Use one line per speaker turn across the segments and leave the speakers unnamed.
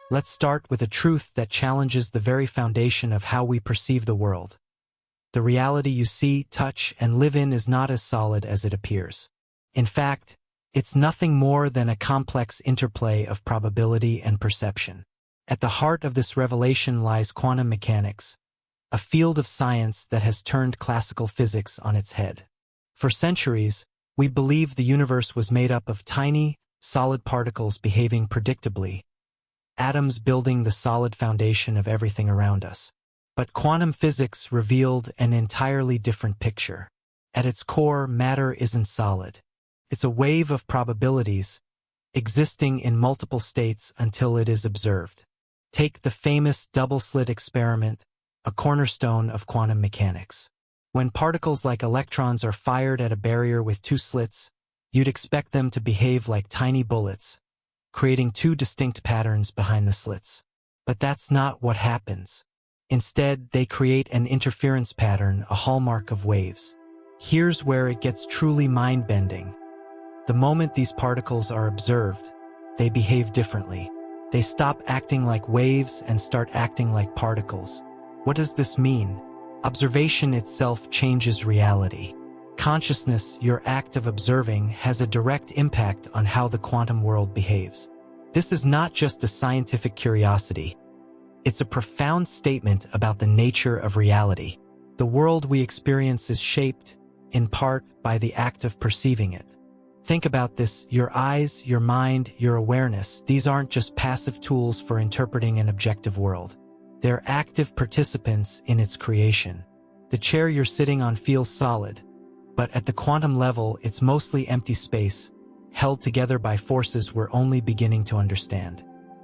Let's start with a truth that challenges the very foundation of how we perceive the world. The reality you see, touch, and live in is not as solid as it appears. In fact, it's nothing more than a complex interplay of probability and perception. At the heart of this revelation lies quantum mechanics, a field of science that has turned classical physics on its head. For centuries, we believed the universe was made up of tiny, solid particles behaving predictably, atoms building the solid foundation of everything around us. But quantum physics revealed an entirely different picture. At its core, matter isn't solid. It's a wave of probabilities, existing in multiple states until it is observed. Take the famous double-slit experiment, a cornerstone of quantum mechanics. When particles like electrons are fired at a barrier with two slits, you'd expect them to behave like tiny bullets, creating two distinct patterns behind the slits. But that's not what happens. Instead, they create an interference pattern, a hallmark of waves. Here's where it gets truly mind-bending. The moment these particles are observed, they behave differently. They stop acting like waves and start acting like particles. What does this mean? Observation itself changes reality. Consciousness, your act of observing, has a direct impact on how the quantum world behaves. This is not just a scientific curiosity. It's a profound statement about the nature of reality. The world we experience is shaped, in part, by the act of perceiving it. Think about this: your eyes, your mind, your awareness, these aren't just passive tools for interpreting an objective world. They're active participants in its creation. The chair you're sitting on feels solid, but at the quantum level, it's mostly empty space, held together by forces we're only beginning to understand.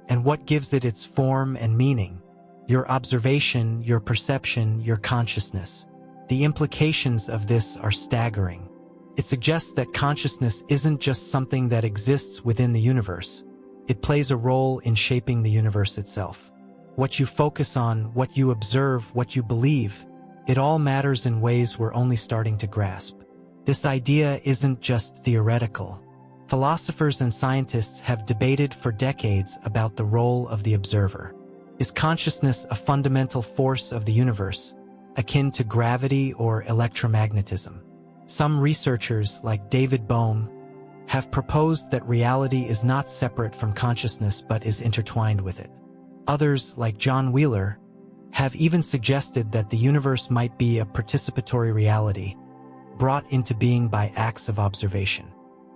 And what gives it its form and meaning? Your observation, your perception, your consciousness. The implications of this are staggering. It suggests that consciousness isn't just something that exists within the universe. It plays a role in shaping the universe itself. What you focus on, what you observe, what you believe, it all matters in ways we're only starting to grasp. This idea isn't just theoretical. Philosophers and scientists have debated for decades about the role of the observer. Is consciousness a fundamental force of the universe, akin to gravity or electromagnetism? Some researchers, like David Bohm, have proposed that reality is not separate from consciousness but is intertwined with it. Others, like John Wheeler, have even suggested that the universe might be a participatory reality, brought into being by acts of observation.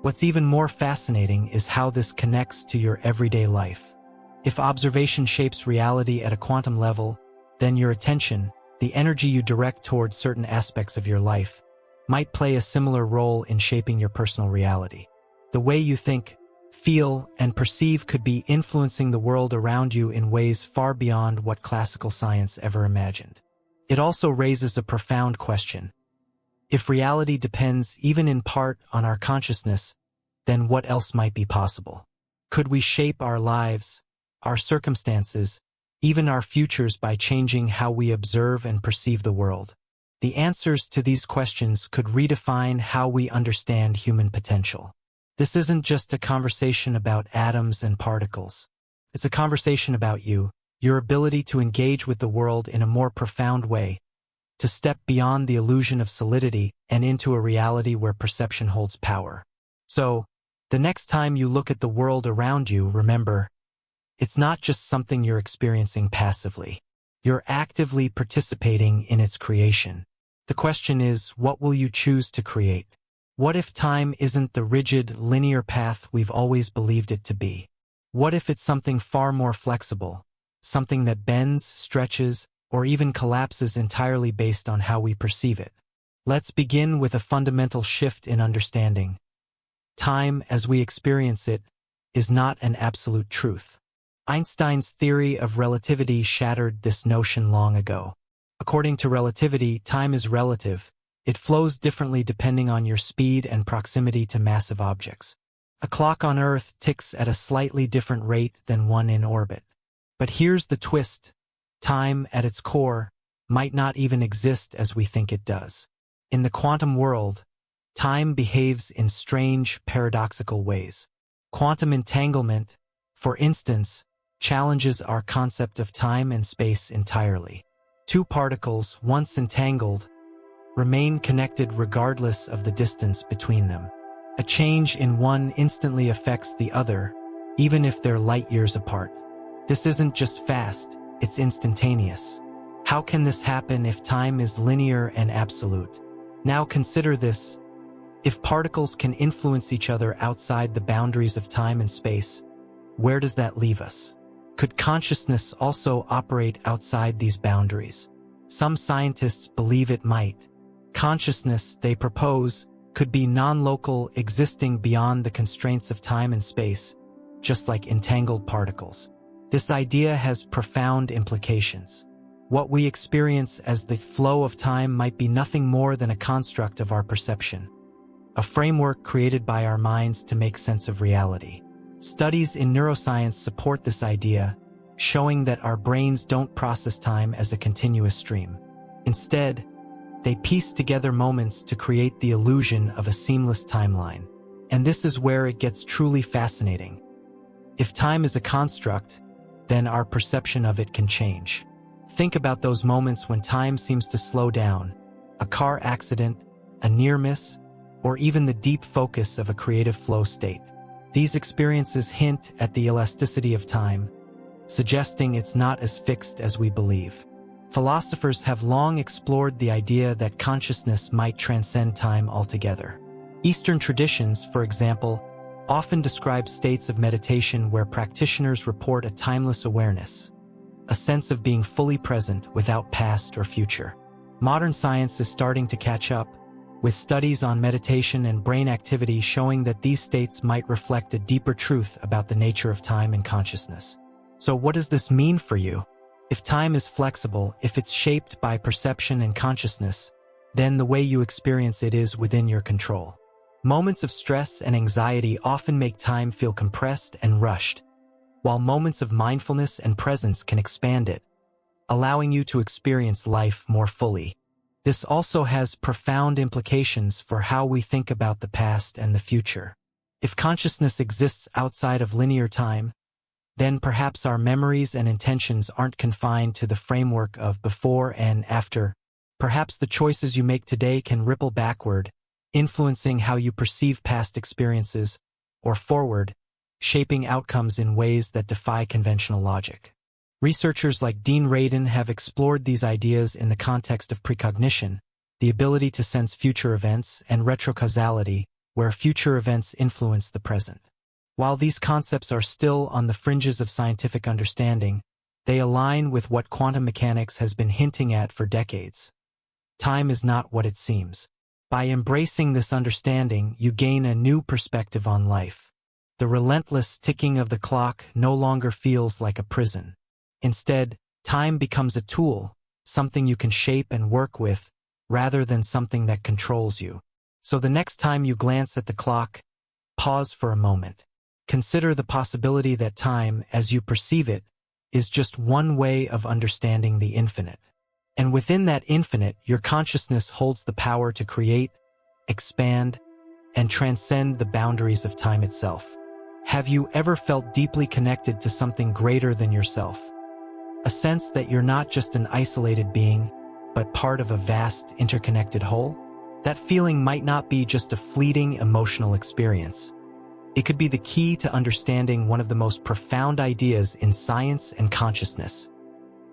What's even more fascinating is how this connects to your everyday life. If observation shapes reality at a quantum level, then your attention, the energy you direct toward certain aspects of your life, might play a similar role in shaping your personal reality. The way you think, feel, and perceive could be influencing the world around you in ways far beyond what classical science ever imagined. It also raises a profound question. If reality depends, even in part, on our consciousness, then what else might be possible? Could we shape our lives, our circumstances, even our futures by changing how we observe and perceive the world? The answers to these questions could redefine how we understand human potential. This isn't just a conversation about atoms and particles. It's a conversation about you, your ability to engage with the world in a more profound way, to step beyond the illusion of solidity and into a reality where perception holds power. So, the next time you look at the world around you, remember, it's not just something you're experiencing passively. You're actively participating in its creation. The question is, what will you choose to create? What if time isn't the rigid, linear path we've always believed it to be? What if it's something far more flexible, something that bends, stretches, or even collapses entirely based on how we perceive it? Let's begin with a fundamental shift in understanding. Time, as we experience it, is not an absolute truth. Einstein's theory of relativity shattered this notion long ago. According to relativity, time is relative. It flows differently depending on your speed and proximity to massive objects. A clock on Earth ticks at a slightly different rate than one in orbit. But here's the twist. Time, at its core, might not even exist as we think it does. In the quantum world, time behaves in strange, paradoxical ways. Quantum entanglement, for instance, challenges our concept of time and space entirely. Two particles, once entangled, remain connected regardless of the distance between them. A change in one instantly affects the other, even if they're light years apart. This isn't just fast, it's instantaneous. How can this happen if time is linear and absolute? Now consider this. If particles can influence each other outside the boundaries of time and space, where does that leave us? Could consciousness also operate outside these boundaries? Some scientists believe it might. Consciousness, they propose, could be non-local, existing beyond the constraints of time and space, just like entangled particles. This idea has profound implications. What we experience as the flow of time might be nothing more than a construct of our perception, a framework created by our minds to make sense of reality. Studies in neuroscience support this idea, showing that our brains don't process time as a continuous stream. Instead, they piece together moments to create the illusion of a seamless timeline. And this is where it gets truly fascinating. If time is a construct, then our perception of it can change. Think about those moments when time seems to slow down, a car accident, a near miss, or even the deep focus of a creative flow state. These experiences hint at the elasticity of time, suggesting it's not as fixed as we believe. Philosophers have long explored the idea that consciousness might transcend time altogether. Eastern traditions, for example, often describe states of meditation where practitioners report a timeless awareness, a sense of being fully present without past or future. Modern science is starting to catch up, with studies on meditation and brain activity showing that these states might reflect a deeper truth about the nature of time and consciousness. So what does this mean for you? If time is flexible, if it's shaped by perception and consciousness, then the way you experience it is within your control. Moments of stress and anxiety often make time feel compressed and rushed, while moments of mindfulness and presence can expand it, allowing you to experience life more fully. This also has profound implications for how we think about the past and the future. If consciousness exists outside of linear time, then perhaps our memories and intentions aren't confined to the framework of before and after. Perhaps the choices you make today can ripple backward, influencing how you perceive past experiences, or forward, shaping outcomes in ways that defy conventional logic. Researchers like Dean Radin have explored these ideas in the context of precognition, the ability to sense future events, and retrocausality, where future events influence the present. While these concepts are still on the fringes of scientific understanding, they align with what quantum mechanics has been hinting at for decades. Time is not what it seems. By embracing this understanding, you gain a new perspective on life. The relentless ticking of the clock no longer feels like a prison. Instead, time becomes a tool, something you can shape and work with, rather than something that controls you. So the next time you glance at the clock, pause for a moment. Consider the possibility that time, as you perceive it, is just one way of understanding the infinite. And within that infinite, your consciousness holds the power to create, expand, and transcend the boundaries of time itself. Have you ever felt deeply connected to something greater than yourself? A sense that you're not just an isolated being, but part of a vast, interconnected whole? That feeling might not be just a fleeting emotional experience. It could be the key to understanding one of the most profound ideas in science and consciousness,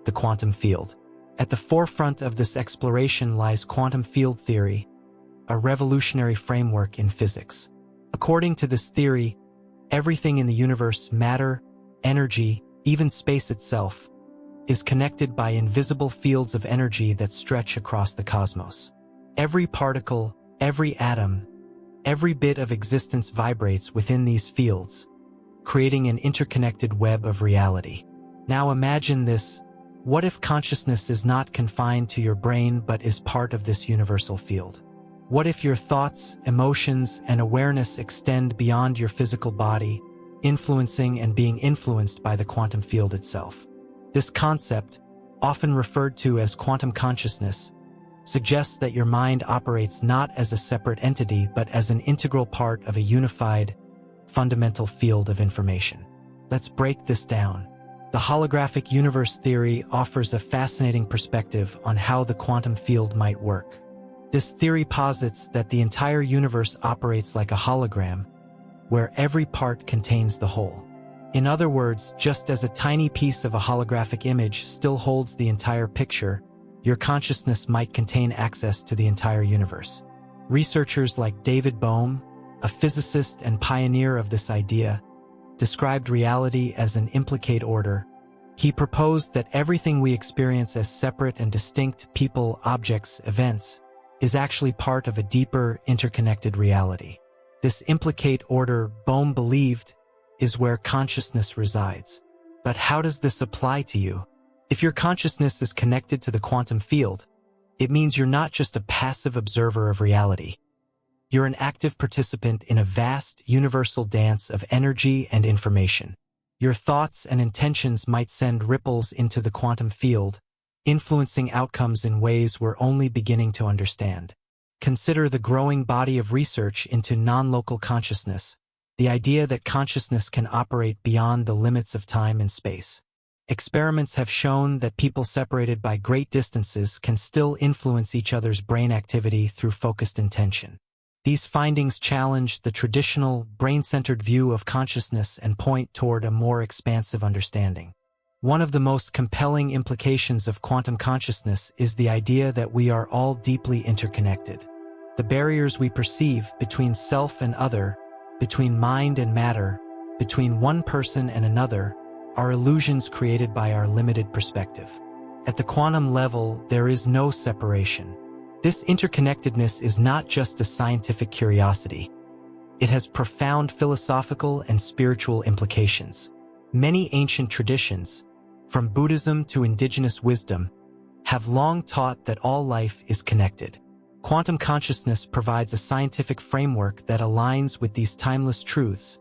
the quantum field. At the forefront of this exploration lies quantum field theory, a revolutionary framework in physics. According to this theory, everything in the universe, matter, energy, even space itself, is connected by invisible fields of energy that stretch across the cosmos. Every particle, every atom, every bit of existence vibrates within these fields, creating an interconnected web of reality. Now imagine this. What if consciousness is not confined to your brain but is part of this universal field? What if your thoughts, emotions, and awareness extend beyond your physical body, influencing and being influenced by the quantum field itself? This concept, often referred to as quantum consciousness, suggests that your mind operates not as a separate entity but as an integral part of a unified, fundamental field of information. Let's break this down. The holographic universe theory offers a fascinating perspective on how the quantum field might work. This theory posits that the entire universe operates like a hologram, where every part contains the whole. In other words, just as a tiny piece of a holographic image still holds the entire picture, your consciousness might contain access to the entire universe. Researchers like David Bohm, a physicist and pioneer of this idea, described reality as an implicate order. He proposed that everything we experience as separate and distinct people, objects, events, is actually part of a deeper, interconnected reality. This implicate order, Bohm believed, is where consciousness resides. But how does this apply to you? If your consciousness is connected to the quantum field, it means you're not just a passive observer of reality. You're an active participant in a vast, universal dance of energy and information. Your thoughts and intentions might send ripples into the quantum field, influencing outcomes in ways we're only beginning to understand. Consider the growing body of research into non-local consciousness, the idea that consciousness can operate beyond the limits of time and space. Experiments have shown that people separated by great distances can still influence each other's brain activity through focused intention. These findings challenge the traditional, brain-centered view of consciousness and point toward a more expansive understanding. One of the most compelling implications of quantum consciousness is the idea that we are all deeply interconnected. The barriers we perceive between self and other, between mind and matter, between one person and another, are illusions created by our limited perspective. At the quantum level, there is no separation. This interconnectedness is not just a scientific curiosity. It has profound philosophical and spiritual implications. Many ancient traditions, from Buddhism to indigenous wisdom, have long taught that all life is connected. Quantum consciousness provides a scientific framework that aligns with these timeless truths,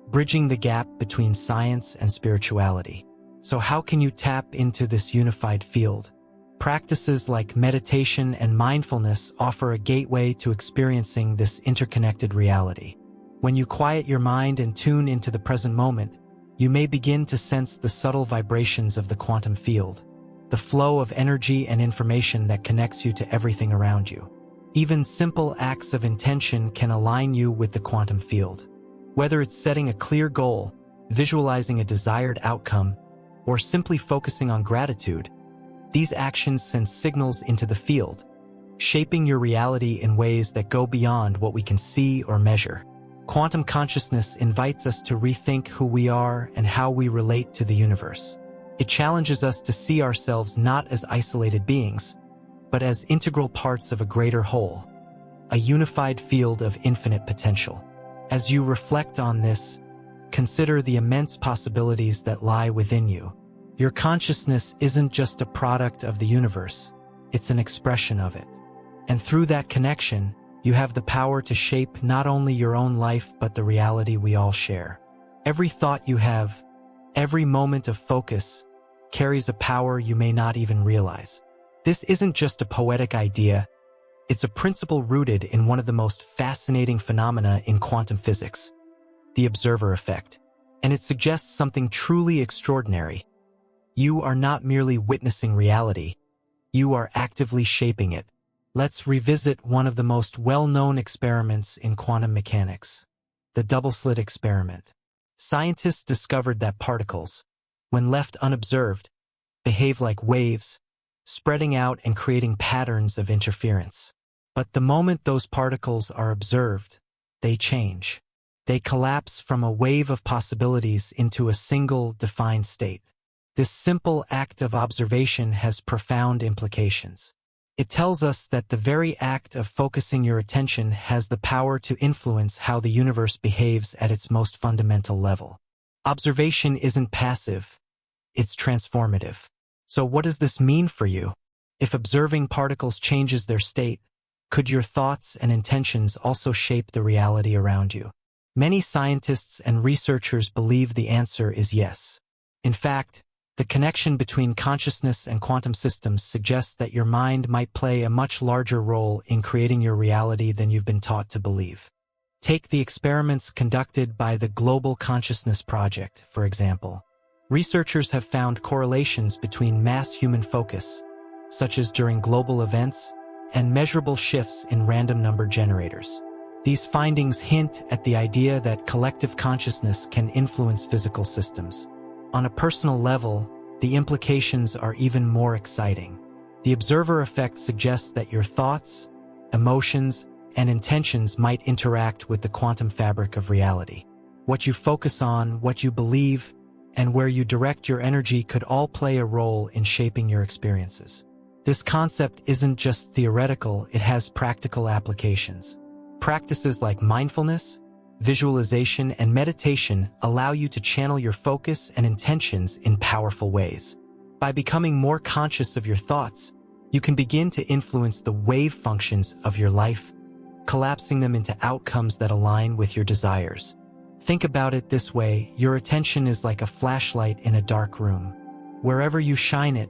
bridging the gap between science and spirituality. So how can you tap into this unified field? Practices like meditation and mindfulness offer a gateway to experiencing this interconnected reality. When you quiet your mind and tune into the present moment, you may begin to sense the subtle vibrations of the quantum field, the flow of energy and information that connects you to everything around you. Even simple acts of intention can align you with the quantum field. Whether it's setting a clear goal, visualizing a desired outcome, or simply focusing on gratitude, these actions send signals into the field, shaping your reality in ways that go beyond what we can see or measure. Quantum consciousness invites us to rethink who we are and how we relate to the universe. It challenges us to see ourselves not as isolated beings, but as integral parts of a greater whole, a unified field of infinite potential. As you reflect on this, consider the immense possibilities that lie within you. Your consciousness isn't just a product of the universe, it's an expression of it. And through that connection, you have the power to shape not only your own life but the reality we all share. Every thought you have, every moment of focus, carries a power you may not even realize. This isn't just a poetic idea, it's a principle rooted in one of the most fascinating phenomena in quantum physics, the observer effect. And it suggests something truly extraordinary. You are not merely witnessing reality, you are actively shaping it. Let's revisit one of the most well-known experiments in quantum mechanics, the double-slit experiment. Scientists discovered that particles, when left unobserved, behave like waves, spreading out and creating patterns of interference. But the moment those particles are observed, they change. They collapse from a wave of possibilities into a single, defined state. This simple act of observation has profound implications. It tells us that the very act of focusing your attention has the power to influence how the universe behaves at its most fundamental level. Observation isn't passive, it's transformative. So what does this mean for you? If observing particles changes their state, could your thoughts and intentions also shape the reality around you? Many scientists and researchers believe the answer is yes. In fact, the connection between consciousness and quantum systems suggests that your mind might play a much larger role in creating your reality than you've been taught to believe. Take the experiments conducted by the Global Consciousness Project, for example. Researchers have found correlations between mass human focus, such as during global events, and measurable shifts in random number generators. These findings hint at the idea that collective consciousness can influence physical systems. On a personal level, the implications are even more exciting. The observer effect suggests that your thoughts, emotions, and intentions might interact with the quantum fabric of reality. What you focus on, what you believe, and where you direct your energy could all play a role in shaping your experiences. This concept isn't just theoretical, it has practical applications. Practices like mindfulness, visualization, and meditation allow you to channel your focus and intentions in powerful ways. By becoming more conscious of your thoughts, you can begin to influence the wave functions of your life, collapsing them into outcomes that align with your desires. Think about it this way: your attention is like a flashlight in a dark room. Wherever you shine it,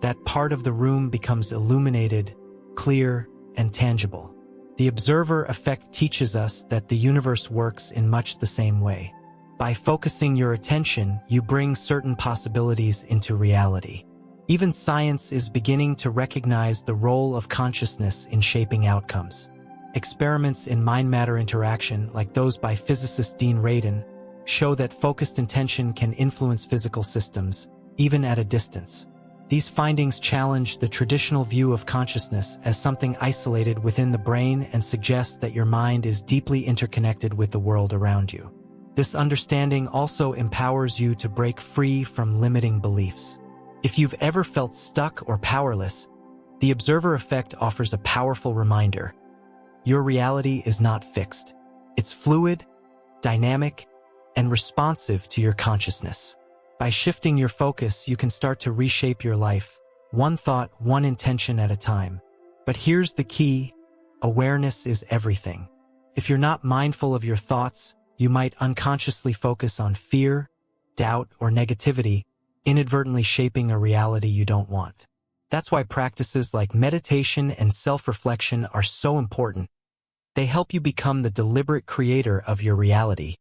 that part of the room becomes illuminated, clear, and tangible. The observer effect teaches us that the universe works in much the same way. By focusing your attention, you bring certain possibilities into reality. Even science is beginning to recognize the role of consciousness in shaping outcomes. Experiments in mind-matter interaction, like those by physicist Dean Radin, show that focused intention can influence physical systems, even at a distance. These findings challenge the traditional view of consciousness as something isolated within the brain and suggest that your mind is deeply interconnected with the world around you. This understanding also empowers you to break free from limiting beliefs. If you've ever felt stuck or powerless, the observer effect offers a powerful reminder. Your reality is not fixed. It's fluid, dynamic, and responsive to your consciousness. By shifting your focus, you can start to reshape your life, one thought, one intention at a time. But here's the key: awareness is everything. If you're not mindful of your thoughts, you might unconsciously focus on fear, doubt, or negativity, inadvertently shaping a reality you don't want. That's why practices like meditation and self-reflection are so important. They help you become the deliberate creator of your reality,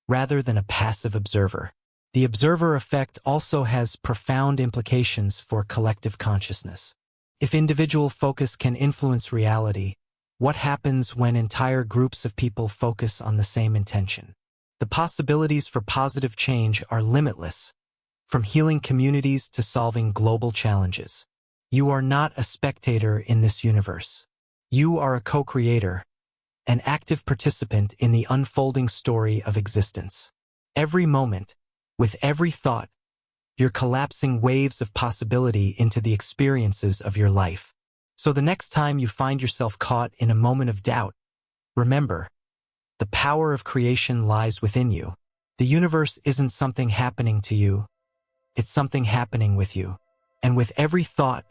rather than a passive observer. The observer effect also has profound implications for collective consciousness. If individual focus can influence reality, what happens when entire groups of people focus on the same intention? The possibilities for positive change are limitless, from healing communities to solving global challenges. You are not a spectator in this universe. You are a co-creator, an active participant in the unfolding story of existence. Every moment, with every thought, you're collapsing waves of possibility into the experiences of your life. So the next time you find yourself caught in a moment of doubt, remember, the power of creation lies within you. The universe isn't something happening to you, it's something happening with you. And with every thought,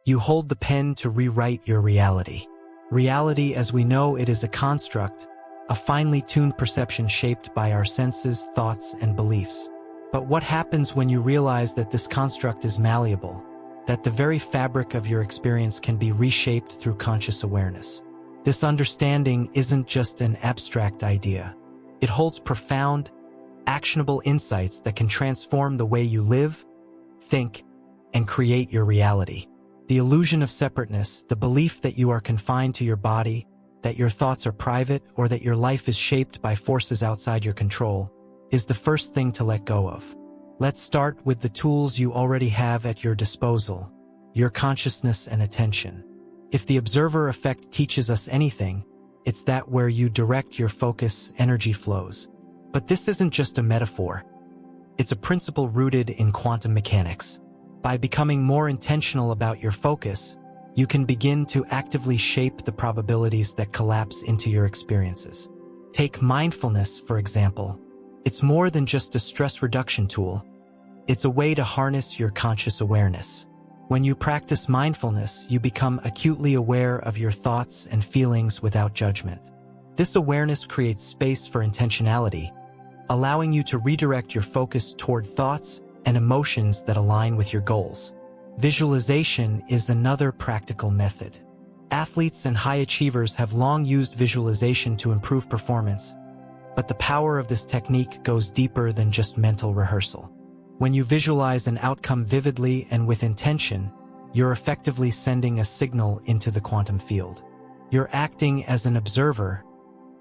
you hold the pen to rewrite your reality. Reality, as we know it, is a construct, a finely tuned perception shaped by our senses, thoughts, and beliefs. But what happens when you realize that this construct is malleable, that the very fabric of your experience can be reshaped through conscious awareness? This understanding isn't just an abstract idea. It holds profound, actionable insights that can transform the way you live, think, and create your reality. The illusion of separateness, the belief that you are confined to your body, that your thoughts are private, or that your life is shaped by forces outside your control, is the first thing to let go of. Let's start with the tools you already have at your disposal: your consciousness and attention. If the observer effect teaches us anything, it's that where you direct your focus, energy flows. But this isn't just a metaphor. It's a principle rooted in quantum mechanics. By becoming more intentional about your focus, you can begin to actively shape the probabilities that collapse into your experiences. Take mindfulness, for example. It's more than just a stress reduction tool. It's a way to harness your conscious awareness. When you practice mindfulness, you become acutely aware of your thoughts and feelings without judgment. This awareness creates space for intentionality, allowing you to redirect your focus toward thoughts and emotions that align with your goals. Visualization is another practical method. Athletes and high achievers have long used visualization to improve performance, but the power of this technique goes deeper than just mental rehearsal. When you visualize an outcome vividly and with intention, you're effectively sending a signal into the quantum field. You're acting as an observer,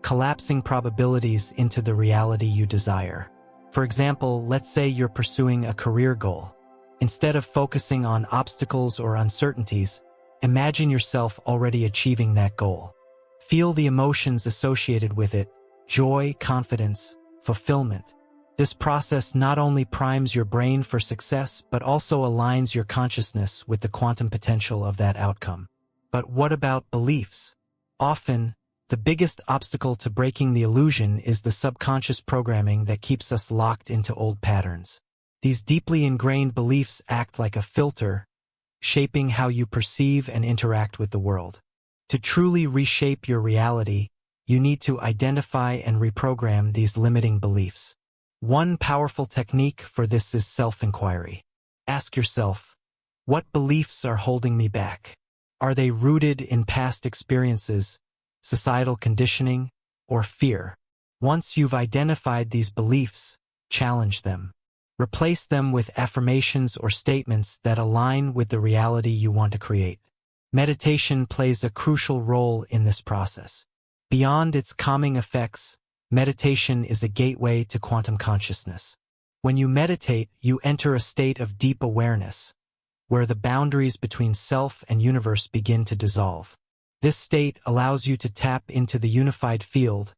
collapsing probabilities into the reality you desire. For example, let's say you're pursuing a career goal. Instead of focusing on obstacles or uncertainties, imagine yourself already achieving that goal. Feel the emotions associated with it: joy, confidence, fulfillment. This process not only primes your brain for success, but also aligns your consciousness with the quantum potential of that outcome. But what about beliefs? Often, the biggest obstacle to breaking the illusion is the subconscious programming that keeps us locked into old patterns. These deeply ingrained beliefs act like a filter, shaping how you perceive and interact with the world. To truly reshape your reality, you need to identify and reprogram these limiting beliefs. One powerful technique for this is self-inquiry. Ask yourself, what beliefs are holding me back? Are they rooted in past experiences, societal conditioning, or fear? Once you've identified these beliefs, challenge them. Replace them with affirmations or statements that align with the reality you want to create. Meditation plays a crucial role in this process. Beyond its calming effects, meditation is a gateway to quantum consciousness. When you meditate, you enter a state of deep awareness, where the boundaries between self and universe begin to dissolve. This state allows you to tap into the unified field,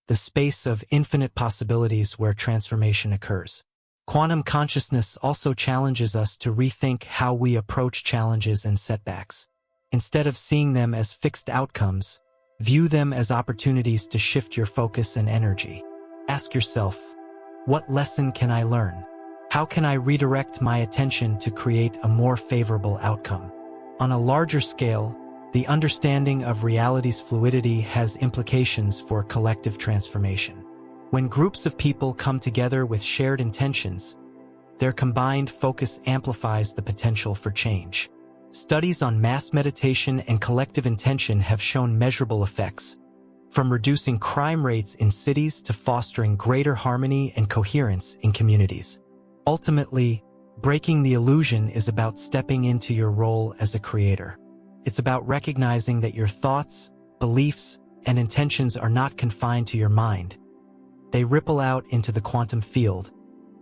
the space of infinite possibilities where transformation occurs. Quantum consciousness also challenges us to rethink how we approach challenges and setbacks. Instead of seeing them as fixed outcomes, view them as opportunities to shift your focus and energy. Ask yourself, what lesson can I learn? How can I redirect my attention to create a more favorable outcome? On a larger scale, the understanding of reality's fluidity has implications for collective transformation. When groups of people come together with shared intentions, their combined focus amplifies the potential for change. Studies on mass meditation and collective intention have shown measurable effects, from reducing crime rates in cities to fostering greater harmony and coherence in communities. Ultimately, breaking the illusion is about stepping into your role as a creator. It's about recognizing that your thoughts, beliefs, and intentions are not confined to your mind. They ripple out into the quantum field,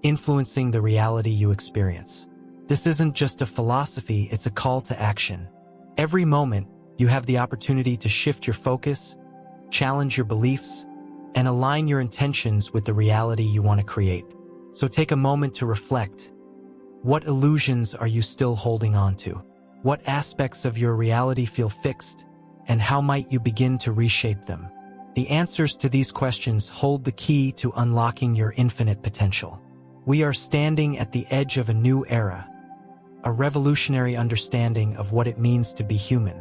influencing the reality you experience. This isn't just a philosophy, it's a call to action. Every moment, you have the opportunity to shift your focus, challenge your beliefs, and align your intentions with the reality you want to create. So take a moment to reflect. What illusions are you still holding on to? What aspects of your reality feel fixed, and how might you begin to reshape them? The answers to these questions hold the key to unlocking your infinite potential. We are standing at the edge of a new era, a revolutionary understanding of what it means to be human.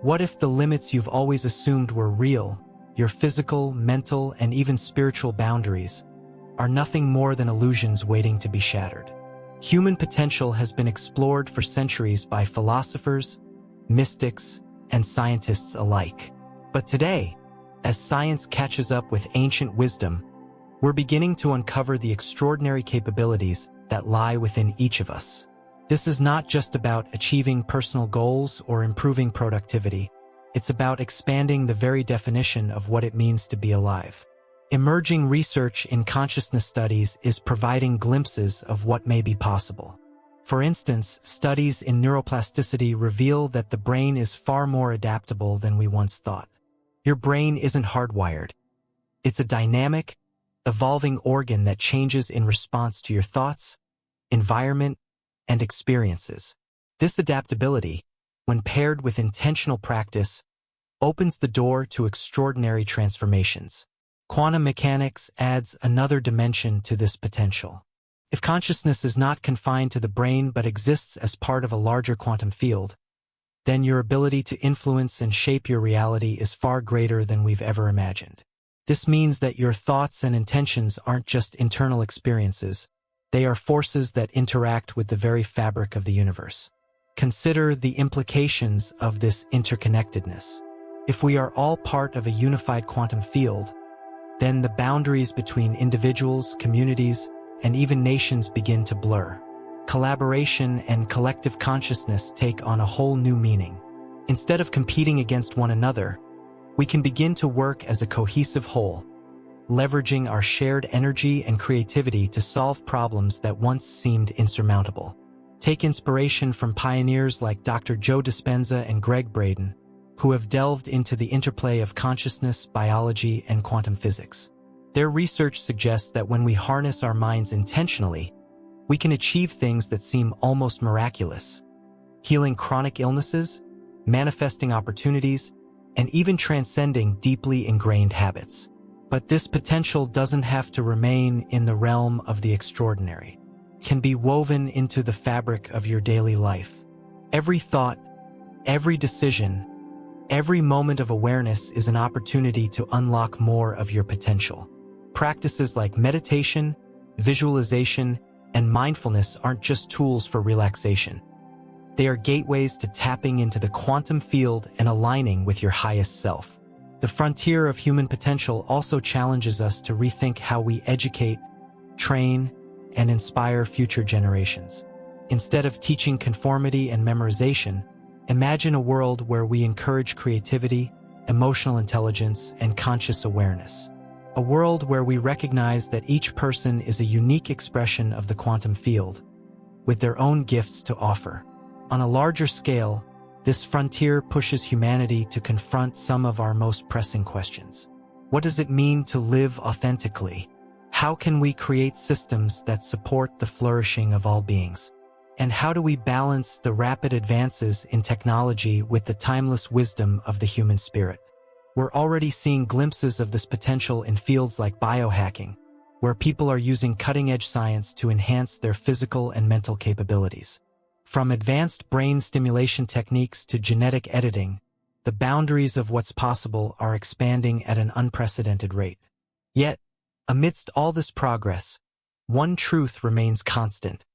What if the limits you've always assumed were real, your physical, mental, and even spiritual boundaries, are nothing more than illusions waiting to be shattered? Human potential has been explored for centuries by philosophers, mystics, and scientists alike. But today, as science catches up with ancient wisdom, we're beginning to uncover the extraordinary capabilities that lie within each of us. This is not just about achieving personal goals or improving productivity. It's about expanding the very definition of what it means to be alive. Emerging research in consciousness studies is providing glimpses of what may be possible. For instance, studies in neuroplasticity reveal that the brain is far more adaptable than we once thought. Your brain isn't hardwired. It's a dynamic, evolving organ that changes in response to your thoughts, environment, and experiences. This adaptability, when paired with intentional practice, opens the door to extraordinary transformations. Quantum mechanics adds another dimension to this potential. If consciousness is not confined to the brain but exists as part of a larger quantum field, then your ability to influence and shape your reality is far greater than we've ever imagined. This means that your thoughts and intentions aren't just internal experiences, they are forces that interact with the very fabric of the universe. Consider the implications of this interconnectedness. If we are all part of a unified quantum field, then the boundaries between individuals, communities, and even nations begin to blur. Collaboration and collective consciousness take on a whole new meaning. Instead of competing against one another, we can begin to work as a cohesive whole, leveraging our shared energy and creativity to solve problems that once seemed insurmountable. Take inspiration from pioneers like Dr. Joe Dispenza and Greg Braden, who have delved into the interplay of consciousness, biology, and quantum physics. Their research suggests that when we harness our minds intentionally, we can achieve things that seem almost miraculous, healing chronic illnesses, manifesting opportunities, and even transcending deeply ingrained habits. But this potential doesn't have to remain in the realm of the extraordinary. It can be woven into the fabric of your daily life. Every thought, every decision, every moment of awareness is an opportunity to unlock more of your potential. Practices like meditation, visualization, and mindfulness aren't just tools for relaxation. They are gateways to tapping into the quantum field and aligning with your highest self. The frontier of human potential also challenges us to rethink how we educate, train, and inspire future generations. Instead of teaching conformity and memorization, imagine a world where we encourage creativity, emotional intelligence, and conscious awareness. A world where we recognize that each person is a unique expression of the quantum field, with their own gifts to offer. On a larger scale, this frontier pushes humanity to confront some of our most pressing questions. What does it mean to live authentically? How can we create systems that support the flourishing of all beings? And how do we balance the rapid advances in technology with the timeless wisdom of the human spirit? We're already seeing glimpses of this potential in fields like biohacking, where people are using cutting-edge science to enhance their physical and mental capabilities. From advanced brain stimulation techniques to genetic editing, the boundaries of what's possible are expanding at an unprecedented rate. Yet, amidst all this progress, one truth remains constant.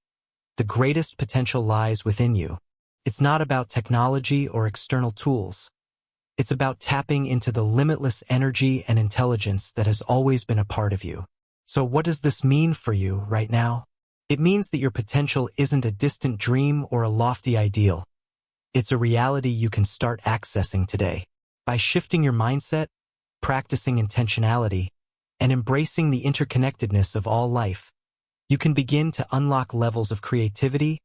The greatest potential lies within you. It's not about technology or external tools. It's about tapping into the limitless energy and intelligence that has always been a part of you. So what does this mean for you right now? It means that your potential isn't a distant dream or a lofty ideal. It's a reality you can start accessing today. By shifting your mindset, practicing intentionality, and embracing the interconnectedness of all life, you can begin to unlock levels of creativity,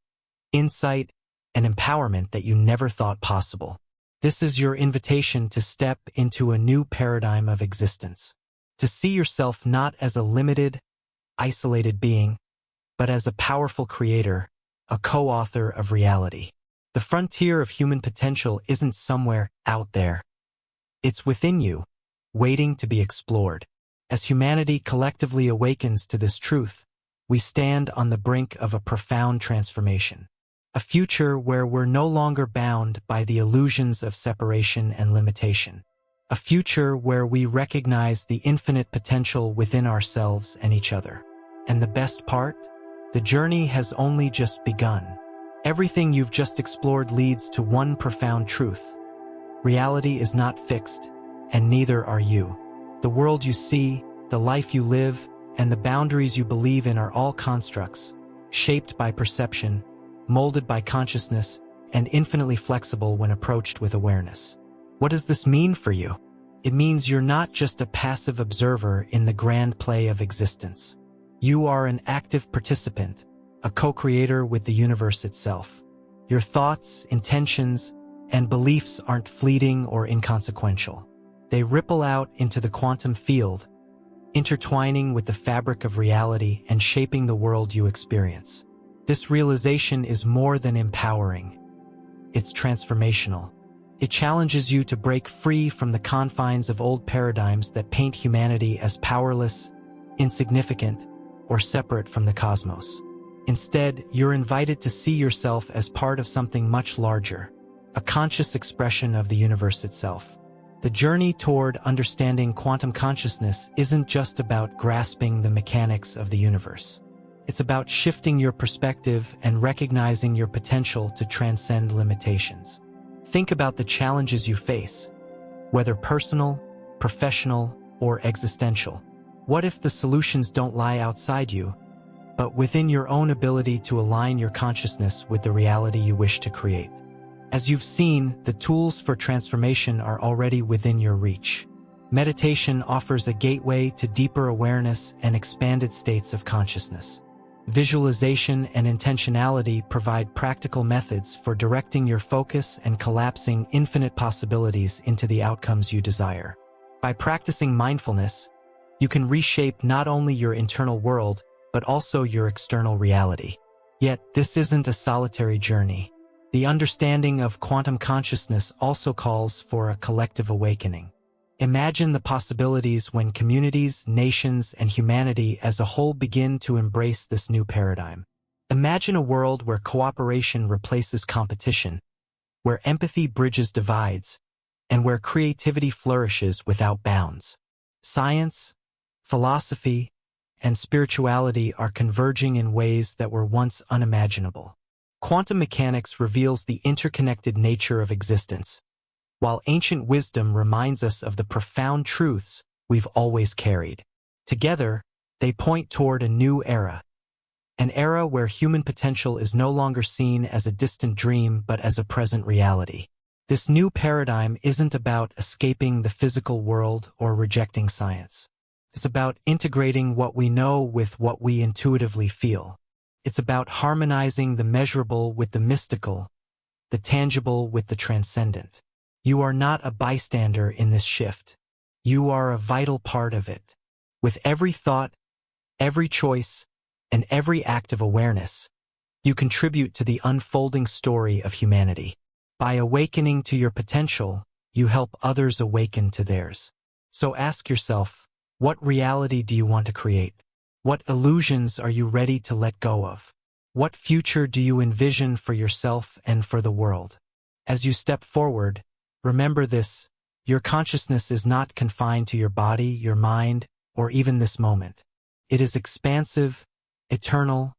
insight, and empowerment that you never thought possible. This is your invitation to step into a new paradigm of existence, to see yourself not as a limited, isolated being, but as a powerful creator, a co-author of reality. The frontier of human potential isn't somewhere out there. It's within you, waiting to be explored. As humanity collectively awakens to this truth, we stand on the brink of a profound transformation. A future where we're no longer bound by the illusions of separation and limitation. A future where we recognize the infinite potential within ourselves and each other. And the best part? The journey has only just begun. Everything you've just explored leads to one profound truth. Reality is not fixed, and neither are you. The world you see, the life you live, and the boundaries you believe in are all constructs, shaped by perception, molded by consciousness, and infinitely flexible when approached with awareness. What does this mean for you? It means you're not just a passive observer in the grand play of existence. You are an active participant, a co-creator with the universe itself. Your thoughts, intentions, and beliefs aren't fleeting or inconsequential. They ripple out into the quantum field, intertwining with the fabric of reality and shaping the world you experience. This realization is more than empowering. It's transformational. It challenges you to break free from the confines of old paradigms that paint humanity as powerless, insignificant, or separate from the cosmos. Instead, you're invited to see yourself as part of something much larger, a conscious expression of the universe itself. The journey toward understanding quantum consciousness isn't just about grasping the mechanics of the universe. It's about shifting your perspective and recognizing your potential to transcend limitations. Think about the challenges you face, whether personal, professional, or existential. What if the solutions don't lie outside you, but within your own ability to align your consciousness with the reality you wish to create. As you've seen, the tools for transformation are already within your reach. Meditation offers a gateway to deeper awareness and expanded states of consciousness. Visualization and intentionality provide practical methods for directing your focus and collapsing infinite possibilities into the outcomes you desire. By practicing mindfulness, you can reshape not only your internal world, but also your external reality. Yet, this isn't a solitary journey. The understanding of quantum consciousness also calls for a collective awakening. Imagine the possibilities when communities, nations, and humanity as a whole begin to embrace this new paradigm. Imagine a world where cooperation replaces competition, where empathy bridges divides, and where creativity flourishes without bounds. Science, philosophy, and spirituality are converging in ways that were once unimaginable. Quantum mechanics reveals the interconnected nature of existence, while ancient wisdom reminds us of the profound truths we've always carried. Together, they point toward a new era, an era where human potential is no longer seen as a distant dream but as a present reality. This new paradigm isn't about escaping the physical world or rejecting science. It's about integrating what we know with what we intuitively feel. It's about harmonizing the measurable with the mystical, the tangible with the transcendent. You are not a bystander in this shift. You are a vital part of it. With every thought, every choice, and every act of awareness, you contribute to the unfolding story of humanity. By awakening to your potential, you help others awaken to theirs. So ask yourself, what reality do you want to create? What illusions are you ready to let go of? What future do you envision for yourself and for the world? As you step forward, remember this: your consciousness is not confined to your body, your mind, or even this moment. It is expansive, eternal,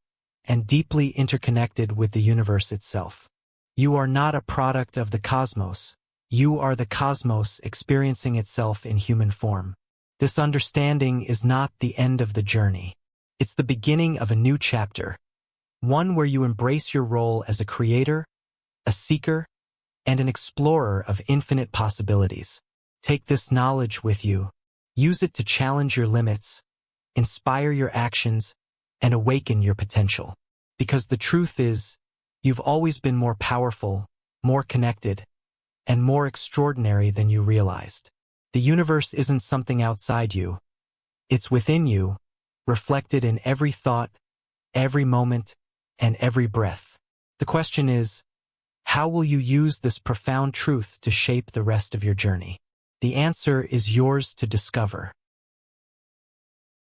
and deeply interconnected with the universe itself. You are not a product of the cosmos. You are the cosmos experiencing itself in human form. This understanding is not the end of the journey. It's the beginning of a new chapter, one where you embrace your role as a creator, a seeker, and an explorer of infinite possibilities. Take this knowledge with you. Use it to challenge your limits, inspire your actions, and awaken your potential. Because the truth is, you've always been more powerful, more connected, and more extraordinary than you realized. The universe isn't something outside you. It's within you, reflected in every thought, every moment, and every breath. The question is, how will you use this profound truth to shape the rest of your journey? The answer is yours to discover.